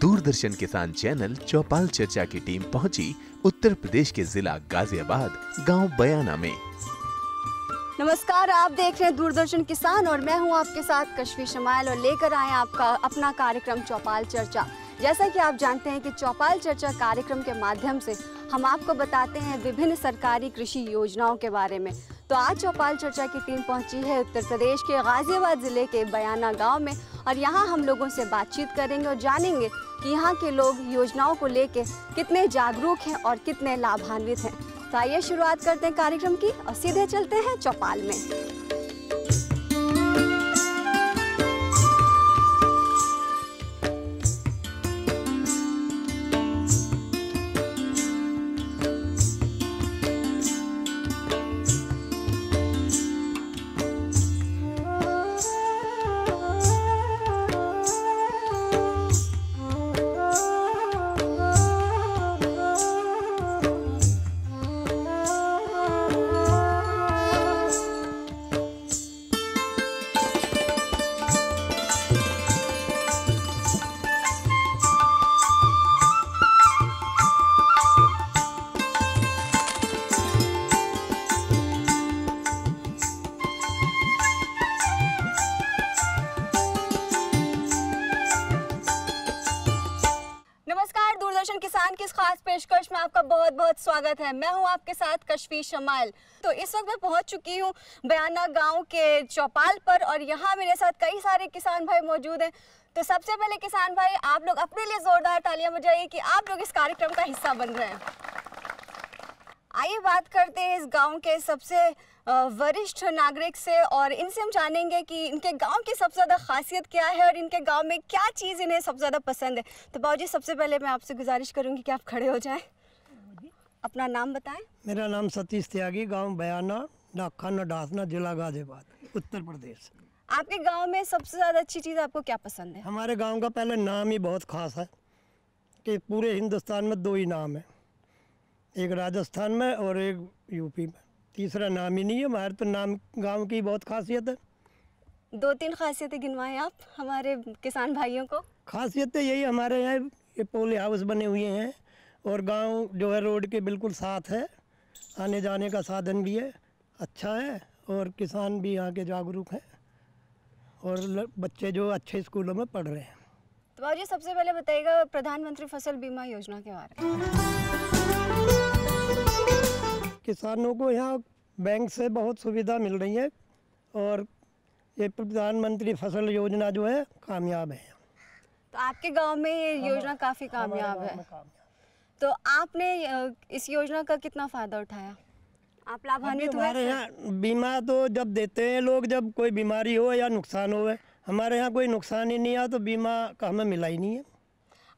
दूरदर्शन किसान चैनल चौपाल चर्चा की टीम पहुंची उत्तर प्रदेश के जिला गाजियाबाद गांव बयाना में। नमस्कार, आप देख रहे हैं दूरदर्शन किसान और मैं हूं आपके साथ कशफी शमाइल और लेकर आए आपका अपना कार्यक्रम चौपाल चर्चा। जैसा कि आप जानते हैं कि चौपाल चर्चा कार्यक्रम के माध्यम से हम आपको बताते हैं विभिन्न सरकारी कृषि योजनाओं के बारे में। तो आज चौपाल चर्चा की टीम पहुंची है उत्तर प्रदेश के गाजियाबाद ज़िले के बयाना गांव में और यहां हम लोगों से बातचीत करेंगे और जानेंगे कि यहां के लोग योजनाओं को लेकर कितने जागरूक हैं और कितने लाभान्वित हैं। तो आइए शुरुआत करते हैं कार्यक्रम की और सीधे चलते हैं चौपाल में। किसान की इस खास पेशकश में आपका बहुत बहुत स्वागत है। मैं हूं आपके साथ कशफी शमाइल। तो इस वक्त मैं पहुंच चुकी हूं बयाना गांव के चौपाल पर और यहां मेरे साथ कई सारे किसान भाई मौजूद हैं। तो सबसे पहले किसान भाई, आप लोग अपने लिए जोरदार तालियां बजाइए कि आप लोग इस कार्यक्रम का हिस्सा बन रहे हैं। आइए बात करते हैं इस गाँव के सबसे वरिष्ठ नागरिक से और इनसे हम जानेंगे कि इनके गांव की सबसे ज़्यादा खासियत क्या है और इनके गांव में क्या चीज़ इन्हें सबसे ज़्यादा पसंद है। तो बाबूजी, सबसे पहले मैं आपसे गुजारिश करूंगी कि आप खड़े हो जाएं, अपना नाम बताएं। मेरा नाम सतीश त्यागी, गांव बयाना, डाकखाना डासना, जिला गाजियाबाद, उत्तर प्रदेश। आपके गाँव में सबसे ज़्यादा अच्छी चीज़ आपको क्या पसंद है? हमारे गाँव का पहले नाम ही बहुत खास है कि पूरे हिंदुस्तान में दो ही नाम है, एक राजस्थान में और एक यूपी में, तीसरा नाम ही नहीं है। हमारे तो नाम गांव की बहुत खासियत है। दो तीन खासियतें गिनवाएं आप हमारे किसान भाइयों को। खासियतें यही हमारे यहाँ ये पोली हाउस बने हुए हैं और गांव जो है रोड के बिल्कुल साथ है, आने जाने का साधन भी है, अच्छा है और किसान भी यहाँ के जागरूक हैं और बच्चे जो अच्छे स्कूलों में पढ़ रहे हैं। तो बाबूजी, सबसे पहले बताइएगा प्रधानमंत्री फसल बीमा योजना के बारे में। किसानों को यहाँ बैंक से बहुत सुविधा मिल रही है और ये प्रधानमंत्री फसल योजना जो है कामयाब है। तो आपके गांव में ये योजना काफ़ी कामयाब है। तो आपने इस योजना का कितना फ़ायदा उठाया? आप लाभान्वित हुए? हमारे यहाँ बीमा तो जब देते हैं लोग, जब कोई बीमारी हो या नुकसान हो। हमारे यहाँ कोई नुकसान ही नहीं आया तो बीमा का हमें मिला ही नहीं है।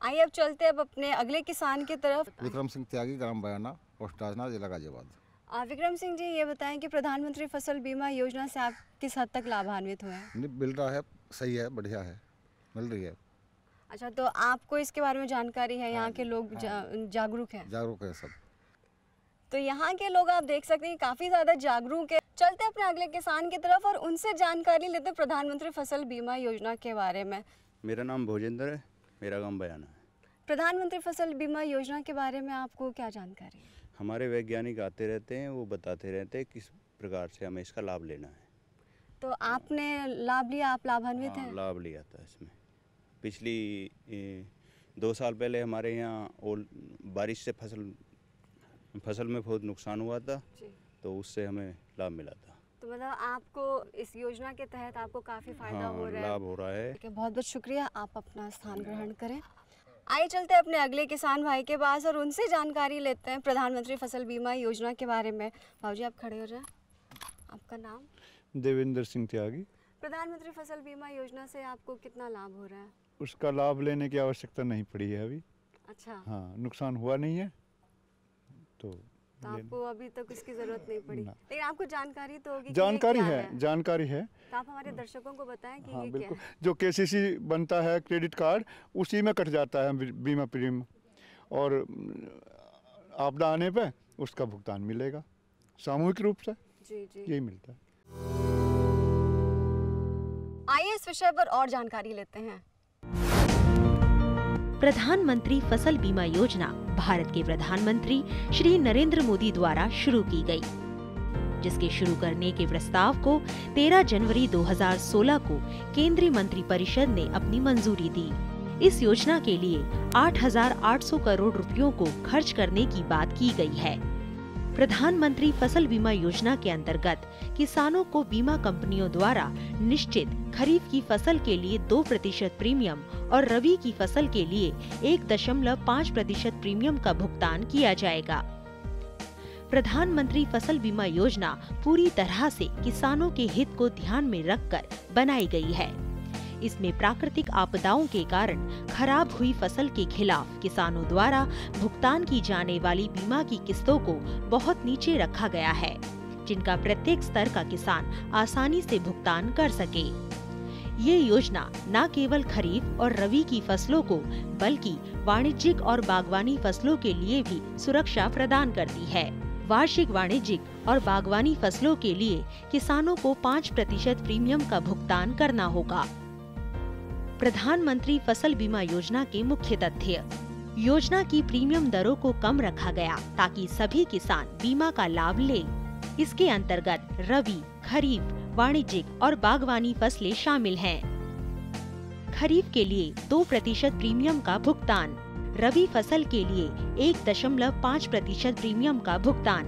आइए अब चलते अब अपने अगले किसान की तरफ। विक्रम सिंह त्यागी, ग्राम बयाना, पोस्ट डासना, जिला गाजियाबाद। विक्रम सिंह जी, ये बताएं कि प्रधानमंत्री फसल बीमा योजना से आप किस हद तक लाभान्वित हुए हैं? मिल रहा है, सही है, बढ़िया है, मिल रही है। अच्छा, तो आपको इसके बारे में जानकारी है? यहाँ के लोग जागरूक हैं? जागरूक है सब। तो यहाँ के लोग आप देख सकते हैं काफ़ी ज़्यादा जागरूक है। चलते अपने अगले किसान की तरफ और उनसे जानकारी लेते प्रधानमंत्री फसल बीमा योजना के बारे में। मेरा नाम भोजेंद्र है, मेरा गांव बयाना है। प्रधानमंत्री फसल बीमा योजना के बारे में आपको क्या जानकारी है? हमारे वैज्ञानिक आते रहते हैं, वो बताते रहते हैं किस प्रकार से हमें इसका लाभ लेना है। तो आपने लाभ लिया, आप लाभान्वित हैं? लाभ लिया था इसमें। पिछली 2 साल पहले हमारे यहाँ बारिश से फसल में बहुत नुकसान हुआ था, तो उससे हमें लाभ मिला था। तो मतलब आपको इस योजना के तहत आपको काफ़ी फायदा हो रहा है? लाभ हो रहा है। बहुत बहुत शुक्रिया, आप अपना स्थान ग्रहण करें। आइए चलते अपने अगले किसान भाई के पास और उनसे जानकारी लेते हैं प्रधानमंत्री फसल बीमा योजना के बारे में। बाबूजी, आप खड़े हो जाएं। आपका नाम? देवेंद्र सिंह त्यागी। प्रधानमंत्री फसल बीमा योजना से आपको कितना लाभ हो रहा है? उसका लाभ लेने की आवश्यकता नहीं पड़ी है अभी। अच्छा। हाँ, नुकसान हुआ नहीं है तो आपको अभी तक इसकी जरूरत नहीं पड़ी, लेकिन आपको जानकारी तो होगी। जानकारी है, जानकारी है। तो आप हमारे दर्शकों को बताएं कि हाँ, ये बिल्कुल। क्या है? जो केसीसी बनता है क्रेडिट कार्ड, उसी में कट जाता है बीमा प्रीमियम और आपदा आने पे उसका भुगतान मिलेगा सामूहिक रूप से। जी जी, यही मिलता है। आइए इस विषय पर और जानकारी लेते हैं। प्रधानमंत्री फसल बीमा योजना भारत के प्रधानमंत्री श्री नरेंद्र मोदी द्वारा शुरू की गई, जिसके शुरू करने के प्रस्ताव को 13 जनवरी 2016 को केंद्रीय मंत्रिपरिषद ने अपनी मंजूरी दी। इस योजना के लिए 8,800 करोड़ रुपयों को खर्च करने की बात की गई है। प्रधानमंत्री फसल बीमा योजना के अंतर्गत किसानों को बीमा कंपनियों द्वारा निश्चित खरीफ की फसल के लिए 2% प्रीमियम और रबी की फसल के लिए 1.5% प्रीमियम का भुगतान किया जाएगा। प्रधानमंत्री फसल बीमा योजना पूरी तरह से किसानों के हित को ध्यान में रखकर बनाई गई है। इसमें प्राकृतिक आपदाओं के कारण खराब हुई फसल के खिलाफ किसानों द्वारा भुगतान की जाने वाली बीमा की किस्तों को बहुत नीचे रखा गया है, जिनका प्रत्येक स्तर का किसान आसानी से भुगतान कर सके। ये योजना न केवल खरीफ और रबी की फसलों को बल्कि वाणिज्यिक और बागवानी फसलों के लिए भी सुरक्षा प्रदान करती है। वार्षिक वाणिज्यिक और बागवानी फसलों के लिए किसानों को 5% प्रीमियम का भुगतान करना होगा। प्रधानमंत्री फसल बीमा योजना के मुख्य तथ्य। योजना की प्रीमियम दरों को कम रखा गया ताकि सभी किसान बीमा का लाभ ले। इसके अंतर्गत रबी, खरीफ, वाणिज्यिक और बागवानी फसलें शामिल हैं। खरीफ के लिए 2% प्रीमियम का भुगतान, रबी फसल के लिए 1.5% प्रीमियम का भुगतान,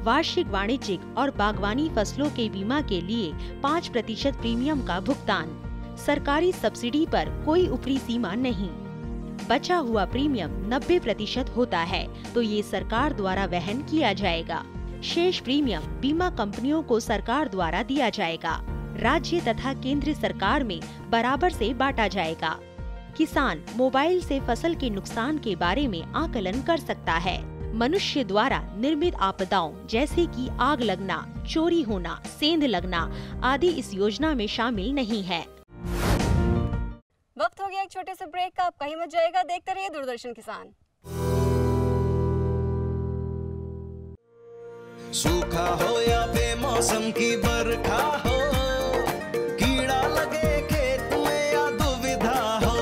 वार्षिक वाणिज्यिक और बागवानी फसलों के बीमा के लिए 5% प्रीमियम का भुगतान। सरकारी सब्सिडी पर कोई ऊपरी सीमा नहीं। बचा हुआ प्रीमियम 90% होता है तो ये सरकार द्वारा वहन किया जाएगा। शेष प्रीमियम बीमा कंपनियों को सरकार द्वारा दिया जाएगा। राज्य तथा केंद्र सरकार में बराबर से बांटा जाएगा। किसान मोबाइल से फसल के नुकसान के बारे में आकलन कर सकता है। मनुष्य द्वारा निर्मित आपदाओं जैसे कि आग लगना, चोरी होना, सेंध लगना आदि इस योजना में शामिल नहीं है। वक्त हो गया एक छोटे से ब्रेक का, आप कहीं मत जाइएगा, देखते रहिए दूरदर्शन किसान। सूखा हो या बेमौसम की बरखा हो, कीड़ा लगे खेत में या दुविधा हो,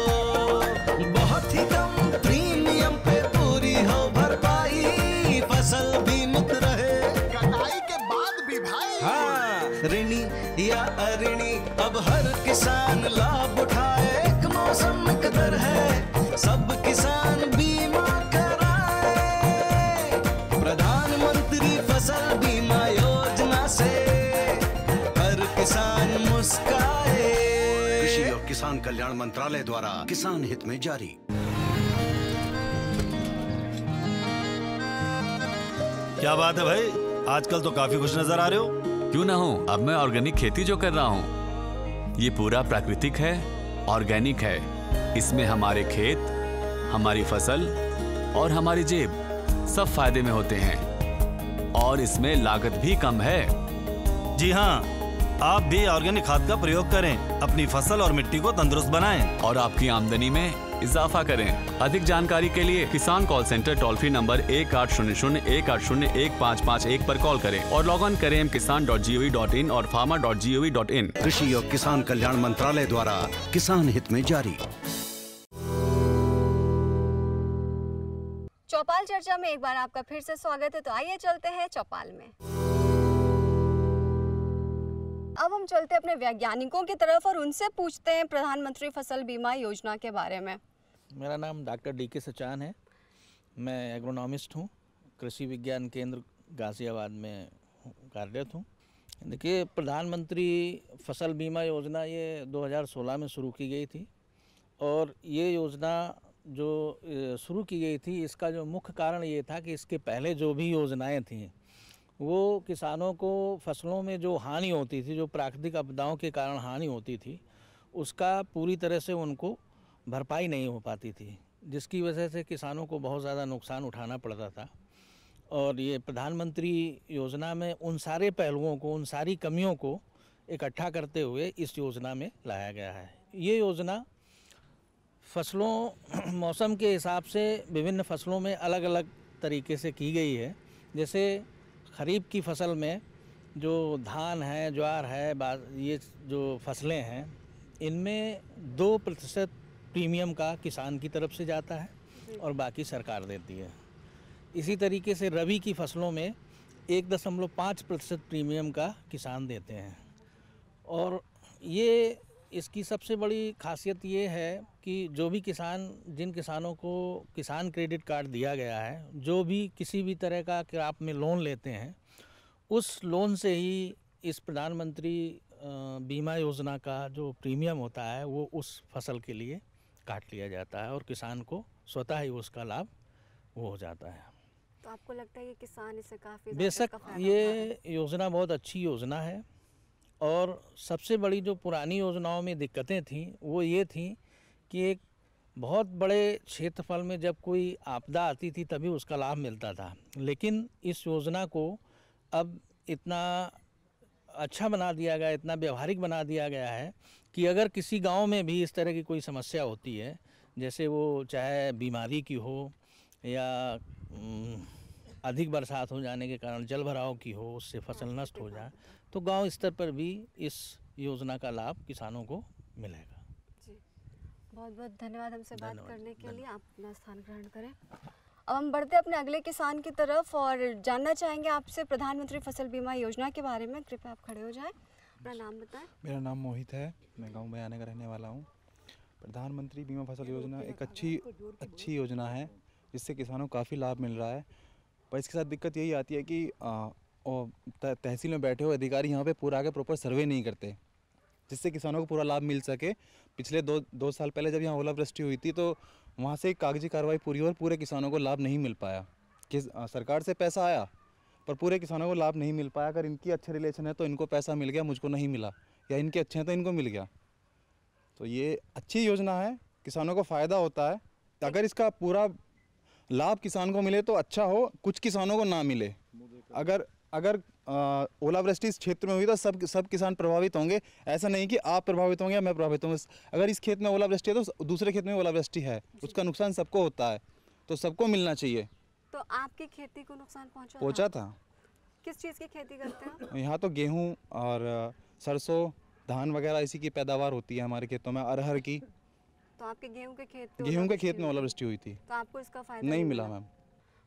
बहुत ही कम प्रीमियम पे पूरी हो भरपाई, फसल बीमित रहे कटाई के बाद भी भाई। हाँ, ऋणी या अऋणी अब हर किसान लाभ उठाए। मौसम कदर है सब किसान बीमा कराए। प्रधानमंत्री फसल बीमा योजना से हर किसान मुस्काए। कृषि और किसान कल्याण मंत्रालय द्वारा किसान हित में जारी। क्या बात है भाई, आजकल तो काफी खुश नजर आ रहे हो। क्यों ना हो, अब मैं ऑर्गेनिक खेती जो कर रहा हूँ ये पूरा प्राकृतिक है, ऑर्गेनिक है। इसमें हमारे खेत, हमारी फसल और हमारी जेब सब फायदे में होते हैं और इसमें लागत भी कम है। जी हाँ, आप भी ऑर्गेनिक खाद का प्रयोग करें, अपनी फसल और मिट्टी को तंदुरुस्त बनाएं और आपकी आमदनी में इजाफा करें। अधिक जानकारी के लिए किसान call centre toll free number 1800-180-1551 पर कॉल करें और लॉग ऑन करें kisan.gov.in और farmer.gov.in। कृषि और किसान कल्याण मंत्रालय द्वारा किसान हित में जारी। चौपाल चर्चा में एक बार आपका फिर से स्वागत है। तो आइए चलते हैं चौपाल में। अब हम चलते हैं अपने वैज्ञानिकों की तरफ और उनसे पूछते हैं प्रधानमंत्री फसल बीमा योजना के बारे में। मेरा नाम डॉक्टर डी.के. सचान है। मैं एग्रोनॉमिस्ट हूँ, कृषि विज्ञान केंद्र गाजियाबाद में कार्यरत हूँ। देखिए, प्रधानमंत्री फसल बीमा योजना ये 2016 में शुरू की गई थी और ये योजना जो शुरू की गई थी इसका जो मुख्य कारण ये था कि इसके पहले जो भी योजनाएं थीं वो किसानों को फसलों में जो हानि होती थी, जो प्राकृतिक आपदाओं के कारण हानि होती थी, उसका पूरी तरह से उनको भरपाई नहीं हो पाती थी, जिसकी वजह से किसानों को बहुत ज़्यादा नुकसान उठाना पड़ता था। और ये प्रधानमंत्री योजना में उन सारे पहलुओं को, उन सारी कमियों को इकट्ठा करते हुए इस योजना में लाया गया है। ये योजना फसलों मौसम के हिसाब से विभिन्न फसलों में अलग अलग तरीके से की गई है। जैसे खरीफ की फसल में जो धान है, ज्वार है, ये जो फसलें हैं, इनमें 2% प्रीमियम का किसान की तरफ से जाता है और बाकी सरकार देती है। इसी तरीके से रबी की फसलों में 1.5% प्रीमियम का किसान देते हैं। और ये इसकी सबसे बड़ी खासियत ये है कि जो भी जिन किसानों को किसान क्रेडिट कार्ड दिया गया है, जो भी किसी भी तरह का क्रॉप में लोन लेते हैं, उस लोन से ही इस प्रधानमंत्री बीमा योजना का जो प्रीमियम होता है वो उस फसल के लिए काट लिया जाता है और किसान को स्वतः ही उसका लाभ वो हो जाता है। तो आपको लगता है कि किसान इससे काफ़ी बेशक ये योजना बहुत अच्छी योजना है। और सबसे बड़ी जो पुरानी योजनाओं में दिक्कतें थीं वो ये थी कि एक बहुत बड़े क्षेत्रफल में जब कोई आपदा आती थी तभी उसका लाभ मिलता था, लेकिन इस योजना को अब इतना अच्छा बना दिया गया, इतना व्यवहारिक बना दिया गया है कि अगर किसी गांव में भी इस तरह की कोई समस्या होती है, जैसे वो चाहे बीमारी की हो या अधिक बरसात हो जाने के कारण जल भराव की हो, उससे फसल नष्ट हो जाए, तो गांव स्तर पर भी इस योजना का लाभ किसानों को मिलेगा। जी, बहुत बहुत धन्यवाद हमसे बात करने के लिए। आप अपना स्थान ग्रहण करें। अब हम बढ़ते अपने अगले किसान की तरफ और जानना चाहेंगे आपसे प्रधानमंत्री फसल बीमा योजना के बारे में। कृपया आप खड़े हो जाएं, अपना नाम बताएं। मेरा नाम मोहित है, मैं गांव बयाने का रहने वाला हूं। प्रधानमंत्री बीमा फसल योजना एक अच्छी योजना है जिससे किसानों को काफ़ी लाभ मिल रहा है। पर इसके साथ दिक्कत यही आती है कि तहसील में बैठे हुए अधिकारी यहाँ पे पूरा आगे प्रॉपर सर्वे नहीं करते, जिससे किसानों को पूरा लाभ मिल सके। पिछले दो साल पहले जब यहाँ ओलावृष्टि हुई थी तो वहाँ से कागजी कार्रवाई पूरी हुई और पूरे किसानों को लाभ नहीं मिल पाया। कि सरकार से पैसा आया पर पूरे किसानों को लाभ नहीं मिल पाया। अगर इनकी अच्छे रिलेशन है तो इनको पैसा मिल गया, मुझको नहीं मिला, या इनके अच्छे हैं तो इनको मिल गया। तो ये अच्छी योजना है, किसानों को फ़ायदा होता है। अगर इसका पूरा लाभ किसान को मिले तो अच्छा हो, कुछ किसानों को ना मिले। अगर ओलावृष्टि इस क्षेत्र में हुई तो सब किसान प्रभावित होंगे। ऐसा नहीं कि आप प्रभावित होंगे या मैं प्रभावित होंगे। अगर इस खेत में ओलावृष्टि है तो दूसरे खेत में ओलावृष्टि है, उसका नुकसान सबको होता है, तो सबको मिलना चाहिए। तो आपकी खेती को नुकसान पहुंचा था। किस चीज़ की खेती करते हैं? यहाँ तो गेहूँ और सरसों, धान वगैरह इसी की पैदावार होती है हमारे खेतों में, अरहर की। तो आपके गेहूं के खेत में ओलावृष्टि हुई थी, तो आपको इसका फायदा नहीं मिला मैम।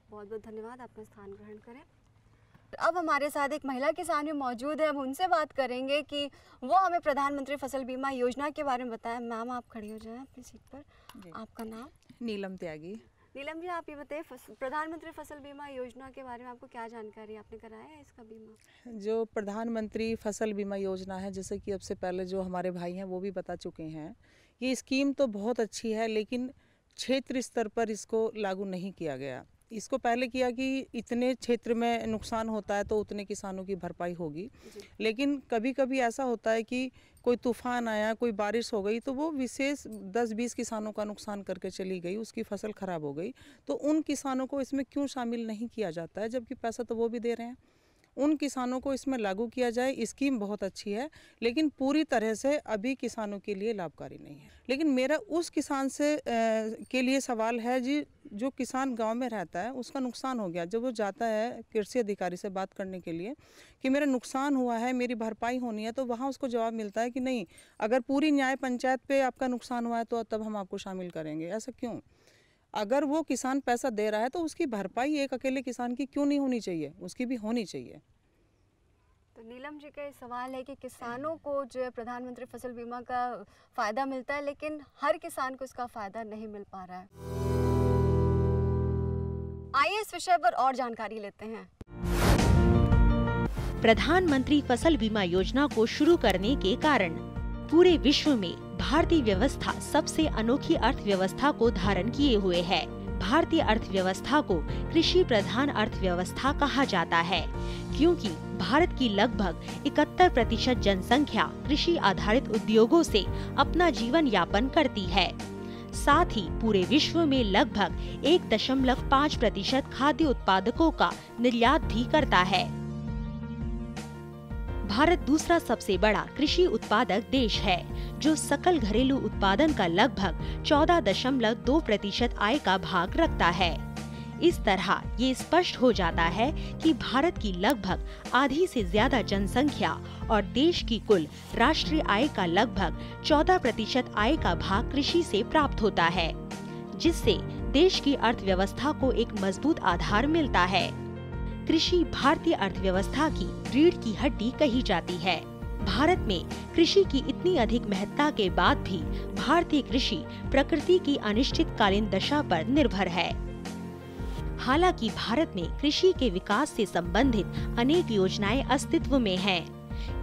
बहुत बहुत धन्यवाद, अपना स्थान ग्रहण करें। अब हमारे साथ एक महिला किसान भी मौजूद है, अब उनसे बात करेंगे कि वो हमें प्रधानमंत्री फसल बीमा योजना के बारे में बताएं। मैम आप खड़ी हो जाएं अपनी सीट पर। आपका नाम? नीलम त्यागी। नीलम जी, आप ये बताइए प्रधानमंत्री फसल बीमा योजना के बारे में आपको क्या जानकारी, आपने कराया है इसका बीमा? जो प्रधानमंत्री फसल बीमा योजना है, जैसे कि अब से पहले जो हमारे भाई हैं वो भी बता चुके हैं, ये स्कीम तो बहुत अच्छी है, लेकिन क्षेत्र स्तर पर इसको लागू नहीं किया गया। इसको पहले किया कि इतने क्षेत्र में नुकसान होता है तो उतने किसानों की भरपाई होगी, लेकिन कभी कभी ऐसा होता है कि कोई तूफान आया, कोई बारिश हो गई तो वो विशेष 10-20 किसानों का नुकसान करके चली गई, उसकी फसल खराब हो गई, तो उन किसानों को इसमें क्यों शामिल नहीं किया जाता है, जबकि पैसा तो वो भी दे रहे हैं। उन किसानों को इसमें लागू किया जाए। स्कीम बहुत अच्छी है, लेकिन पूरी तरह से अभी किसानों के लिए लाभकारी नहीं है। लेकिन मेरा उस किसान से के लिए सवाल है जी, जो किसान गांव में रहता है, उसका नुकसान हो गया, जब वो जाता है कृषि अधिकारी से बात करने के लिए कि मेरा नुकसान हुआ है, मेरी भरपाई होनी है, तो वहाँ उसको जवाब मिलता है कि नहीं, अगर पूरी न्याय पंचायत पे आपका नुकसान हुआ है तो तब हम आपको शामिल करेंगे। ऐसा क्यों? अगर वो किसान पैसा दे रहा है तो उसकी भरपाई एक अकेले किसान की क्यों नहीं होनी चाहिए, उसकी भी होनी चाहिए। तो नीलम जी का सवाल है कि किसानों को जो है प्रधानमंत्री फसल बीमा का फायदा मिलता है, लेकिन हर किसान को इसका फायदा नहीं मिल पा रहा है। आइए इस विषय पर और जानकारी लेते हैं। प्रधानमंत्री फसल बीमा योजना को शुरू करने के कारण पूरे विश्व में भारतीय व्यवस्था सबसे अनोखी अर्थव्यवस्था को धारण किए हुए है। भारतीय अर्थव्यवस्था को कृषि प्रधान अर्थव्यवस्था कहा जाता है, क्योंकि भारत की लगभग 71% जनसंख्या कृषि आधारित उद्योगों से अपना जीवन यापन करती है। साथ ही पूरे विश्व में लगभग 1.5% खाद्य उत्पादकों का निर्यात भी करता है। भारत दूसरा सबसे बड़ा कृषि उत्पादक देश है, जो सकल घरेलू उत्पादन का लगभग 14.2% आय का भाग रखता है। इस तरह ये स्पष्ट हो जाता है कि भारत की लगभग आधी से ज्यादा जनसंख्या और देश की कुल राष्ट्रीय आय का लगभग 14% आय का भाग कृषि से प्राप्त होता है, जिससे देश की अर्थव्यवस्था को एक मजबूत आधार मिलता है। कृषि भारतीय अर्थव्यवस्था की रीढ़ की हड्डी कही जाती है। भारत में कृषि की इतनी अधिक महत्ता के बाद भी भारतीय कृषि प्रकृति की अनिश्चितकालीन दशा पर निर्भर है। हालांकि भारत में कृषि के विकास से संबंधित अनेक योजनाएं अस्तित्व में हैं,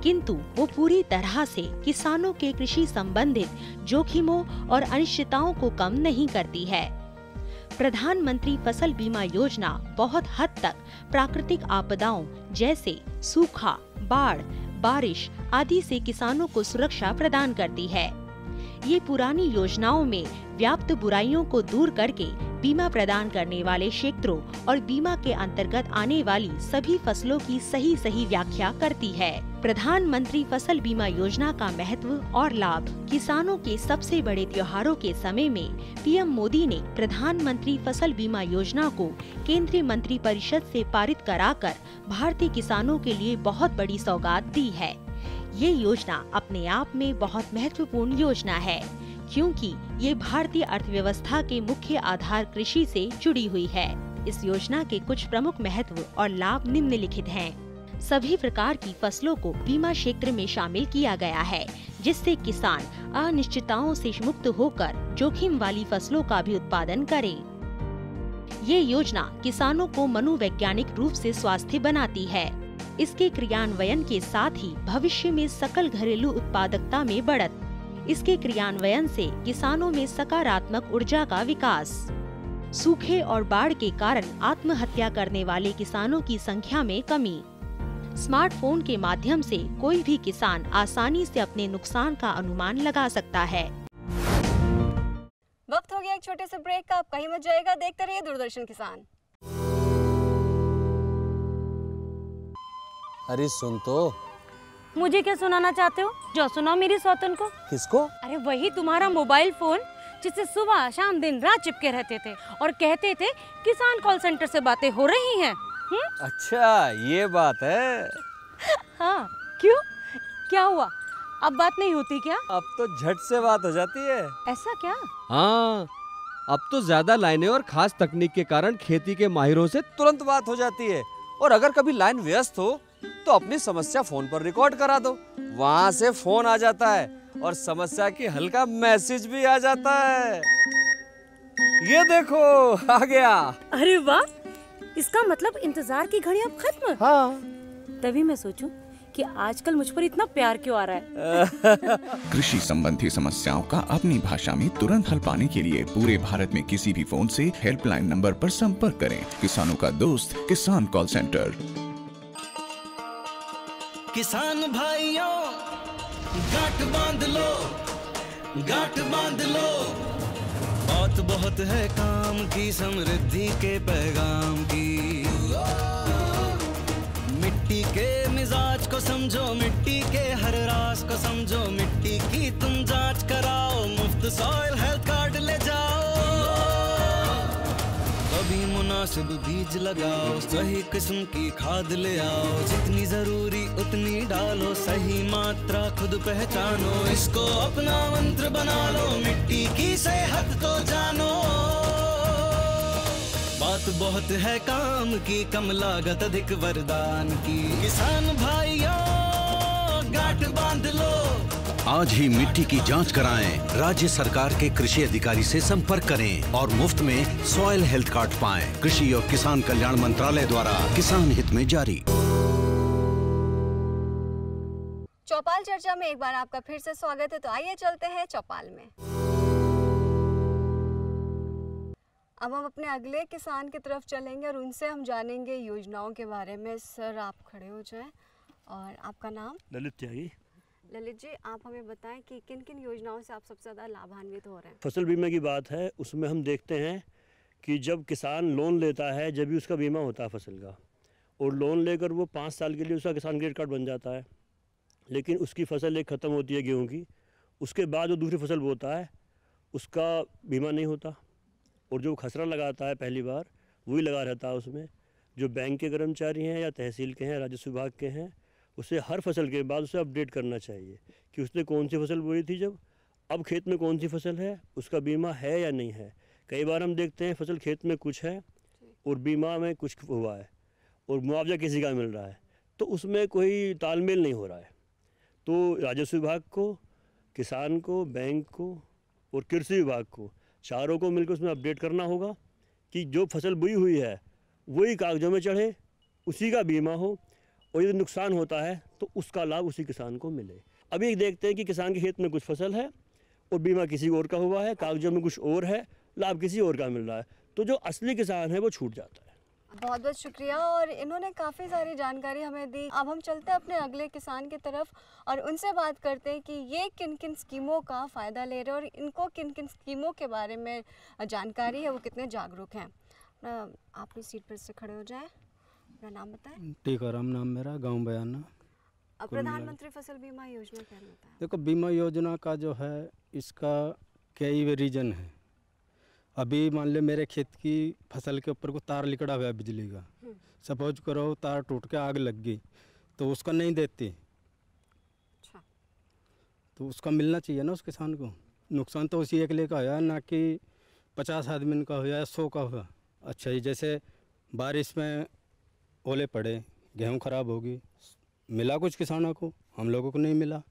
किंतु वो पूरी तरह से किसानों के कृषि संबंधित जोखिमों और अनिश्चितताओं को कम नहीं करती है। प्रधानमंत्री फसल बीमा योजना बहुत हद तक प्राकृतिक आपदाओं जैसे सूखा, बाढ़, बारिश आदि से किसानों को सुरक्षा प्रदान करती है। ये पुरानी योजनाओं में व्याप्त बुराइयों को दूर करके बीमा प्रदान करने वाले क्षेत्रों और बीमा के अंतर्गत आने वाली सभी फसलों की सही व्याख्या करती है। प्रधानमंत्री फसल बीमा योजना का महत्व और लाभ। किसानों के सबसे बड़े त्योहारों के समय में पीएम मोदी ने प्रधानमंत्री फसल बीमा योजना को केंद्रीय मंत्रिपरिषद से पारित कराकर भारतीय किसानों के लिए बहुत बड़ी सौगात दी है। ये योजना अपने आप में बहुत महत्वपूर्ण योजना है, क्योंकि ये भारतीय अर्थव्यवस्था के मुख्य आधार कृषि से जुड़ी हुई है। इस योजना के कुछ प्रमुख महत्व और लाभ निम्नलिखित हैं। सभी प्रकार की फसलों को बीमा क्षेत्र में शामिल किया गया है, जिससे किसान अनिश्चितताओं से मुक्त होकर जोखिम वाली फसलों का भी उत्पादन करें। ये योजना किसानों को मनोवैज्ञानिक रूप से स्वास्थ्य बनाती है। इसके क्रियान्वयन के साथ ही भविष्य में सकल घरेलू उत्पादकता में बढ़त। इसके क्रियान्वयन से किसानों में सकारात्मक ऊर्जा का विकास। सूखे और बाढ़ के कारण आत्महत्या करने वाले किसानों की संख्या में कमी। स्मार्टफोन के माध्यम से कोई भी किसान आसानी से अपने नुकसान का अनुमान लगा सकता है। वक्त हो गया एक छोटे से ब्रेक का, आप कहीं मत जाइएगा, देखते रहिए दूरदर्शन किसान। अरे सुन तो। मुझे क्या सुनाना चाहते हो? जो सुनाओ मेरी सौतन को। किसको? अरे वही तुम्हारा मोबाइल फोन जिससे सुबह शाम दिन रात चिपके रहते थे और कहते थे किसान कॉल सेंटर से बातें हो रही हैं। अच्छा ये बात है। हाँ क्यों, क्या हुआ? अब बात नहीं होती क्या? अब तो झट से बात हो जाती है। ऐसा क्या? हाँ, अब तो ज्यादा लाइनें और खास तकनीक के कारण खेती के माहिरों से तुरंत बात हो जाती है। और अगर कभी लाइन व्यस्त हो तो अपनी समस्या फोन पर रिकॉर्ड करा दो, वहाँ से फोन आ जाता है और समस्या की हल का मैसेज भी आ जाता है। ये देखो आ गया। अरे वाह, इसका मतलब इंतजार की घड़ी अब खत्म। हाँ। तभी मैं सोचूं कि आजकल मुझ पर इतना प्यार क्यों आ रहा है। कृषि संबंधी समस्याओं का अपनी भाषा में तुरंत हल पाने के लिए पूरे भारत में किसी भी फोन से हेल्पलाइन नंबर पर संपर्क करें। किसानों का दोस्त किसान कॉल सेंटर। किसान भाइयों गांठ बांध लो, गांठ बांध लो, बात बहुत है काम की, समृद्धि के पैगाम की। मिट्टी के मिजाज को समझो, मिट्टी के हर राज को समझो, मिट्टी की तुम जांच कराओ, मुफ्त सॉइल हेल्थ कार्ड ले जाओ। कभी मुनासिब बीज लगाओ, सही किस्म की खाद ले आओ, जितनी जरूरी उतनी डालो, सही मात्रा खुद पहचानो, इसको अपना मंत्र बना लो, मिट्टी की सेहत को जानो। बात बहुत है काम की, कम लागत अधिक वरदान की। किसान भाइयों गांठ बांध लो, आज ही मिट्टी की जांच कराएं, राज्य सरकार के कृषि अधिकारी से संपर्क करें और मुफ्त में सॉइल हेल्थ कार्ड पाएं। कृषि और किसान कल्याण मंत्रालय द्वारा किसान हित में जारी। चौपाल चर्चा में एक बार आपका फिर से स्वागत है। तो आइए चलते हैं चौपाल में। अब हम अपने अगले किसान की तरफ चलेंगे और उनसे हम जानेंगे योजनाओं के बारे में। सर आप खड़े हो जाएं और आपका नाम? ललित त्यागी। ललित जी, आप हमें बताएं कि किन किन योजनाओं से आप सबसे ज़्यादा लाभान्वित हो रहे हैं? फसल बीमा की बात है, उसमें हम देखते हैं कि जब किसान लोन लेता है जब भी उसका बीमा होता है फसल का, और लोन लेकर वो 5 साल के लिए उसका किसान क्रेडिट कार्ड बन जाता है, लेकिन उसकी फसल एक ख़त्म होती है गेहूँ की, उसके बाद वो दूसरी फसल बोता है, उसका बीमा नहीं होता, और जो खसरा लगाता है पहली बार वही लगा रहता है उसमें। जो बैंक के कर्मचारी हैं या तहसील के हैं, राजस्व विभाग के हैं, उसे हर फसल के बाद उसे अपडेट करना चाहिए कि उसने कौन सी फसल बोई थी, जब अब खेत में कौन सी फसल है, उसका बीमा है या नहीं है। कई बार हम देखते हैं फसल खेत में कुछ है और बीमा में कुछ हुआ है और मुआवजा किसी का मिल रहा है, तो उसमें कोई तालमेल नहीं हो रहा है। तो राजस्व विभाग को, किसान को, बैंक को और कृषि विभाग को, चारों को मिलकर उसमें अपडेट करना होगा कि जो फसल बोई हुई है वही कागजों में चढ़े, उसी का बीमा हो, और यदि नुकसान होता है तो उसका लाभ उसी किसान को मिले। अभी देखते हैं कि किसान के खेत में कुछ फसल है और बीमा किसी और का हुआ है, कागजों में कुछ और है, लाभ किसी और का मिल रहा है, तो जो असली किसान है वो छूट जाता है। बहुत बहुत शुक्रिया, और इन्होंने काफ़ी सारी जानकारी हमें दी। अब हम चलते हैं अपने अगले किसान की तरफ और उनसे बात करते हैं कि ये किन किन स्कीमों का फ़ायदा ले रहे हैं और इनको किन किन स्कीमों के बारे में जानकारी है, वो कितने जागरूक हैं। आप अपनी सीट पर से खड़े हो जाएं, अपना नाम बताएं। टीकाराम नाम मेरा, गांव बयाना। अब प्रधानमंत्री फसल बीमा योजना क्या होता है? देखो, बीमा योजना का जो है इसका कई रीजन है। अभी मान ले मेरे खेत की फसल के ऊपर को तार लिकड़ा हुआ है बिजली का, सपोज करो तार टूट के आग लग गई तो उसका नहीं देती। अच्छा। तो उसका मिलना चाहिए ना उस किसान को। नुकसान तो उसी अकेले का हुआ, ना कि 50 आदमी का हुआ या 100 का हुआ। अच्छा जी, जैसे बारिश में ओले पड़े, गेहूँ खराब होगी, मिला कुछ किसानों को, हम लोगों को नहीं मिला,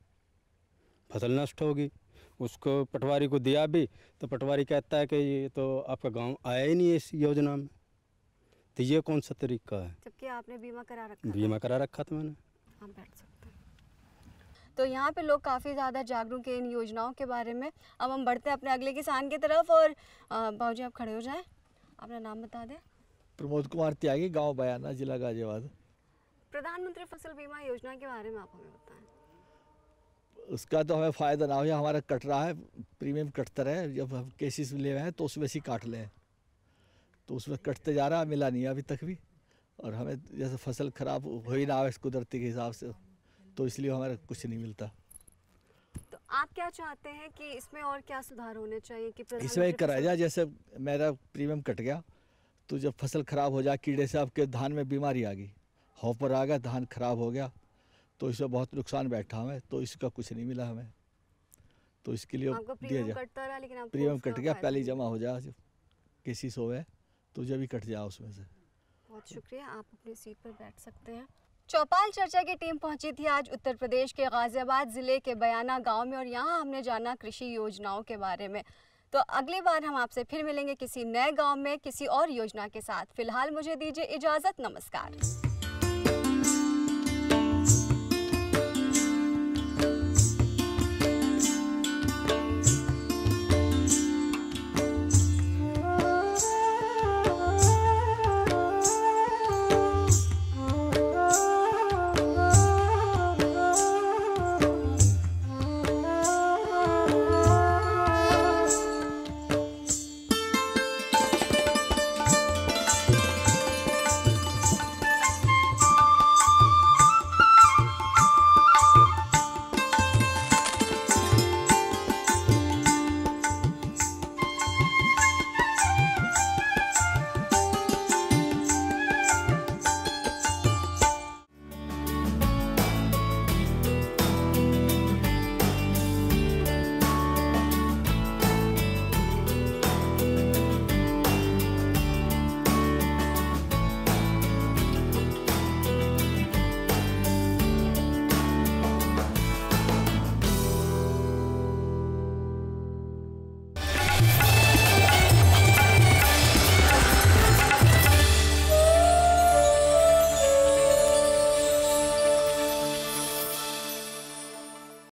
फसल नष्ट होगी। उसको पटवारी को दिया भी तो पटवारी कहता है कि ये तो आपका गांव आया ही नहीं है इस योजना में। तो ये कौन सा तरीका है? जबकि आपने बीमा करा रखा बीमा करा रखा था मैंने। हम बैठ सकते हैं। तो यहाँ पे लोग काफ़ी ज़्यादा जागरूक हैं इन योजनाओं के बारे में। अब हम बढ़ते हैं अपने अगले किसान की तरफ, और बाबूजी आप खड़े हो जाएं, अपना नाम बता दें। प्रमोद कुमार त्यागी, गांव बयाना, जिला गाजियाबाद। प्रधानमंत्री फसल बीमा योजना के बारे में आप हमें बताएं। उसका तो हमें फ़ायदा ना हो, या हमारा कट रहा है, प्रीमियम कटता रहे। जब हम केसेस ले रहे हैं तो उसमें से काट लें, तो उसमें कटते जा रहा है, मिला नहीं है अभी तक भी। और हमें जैसे फसल खराब हो ही ना हो कुदरती के हिसाब से, तो इसलिए हमारा कुछ नहीं मिलता। तो आप क्या चाहते हैं कि इसमें और क्या सुधार होने चाहिए कि इसमें कराया जाए? जैसे मेरा प्रीमियम कट गया तो जब फसल खराब हो जाए, कीड़े से आपके धान में बीमारी आ गई, हॉपर आ गया, धान खराब हो गया, तो इसमें बहुत नुकसान बैठा हमें, तो इसका कुछ नहीं मिला हमें। तो इसके लिए दिया जाए। प्रीमियम कट गया, पहले जमा हो जाए, जब केसेस हो गए तो जब भी कट जाए उसमें से। बहुत शुक्रिया, आप अपनी सीट पर बैठ सकते हैं। चौपाल चर्चा की टीम पहुंची थी आज उत्तर प्रदेश के गाजियाबाद ज़िले के बयाना गांव में, और यहाँ हमने जाना कृषि योजनाओं के बारे में। तो अगली बार हम आपसे फिर मिलेंगे किसी नए गांव में किसी और योजना के साथ। फिलहाल मुझे दीजिए इजाज़त, नमस्कार।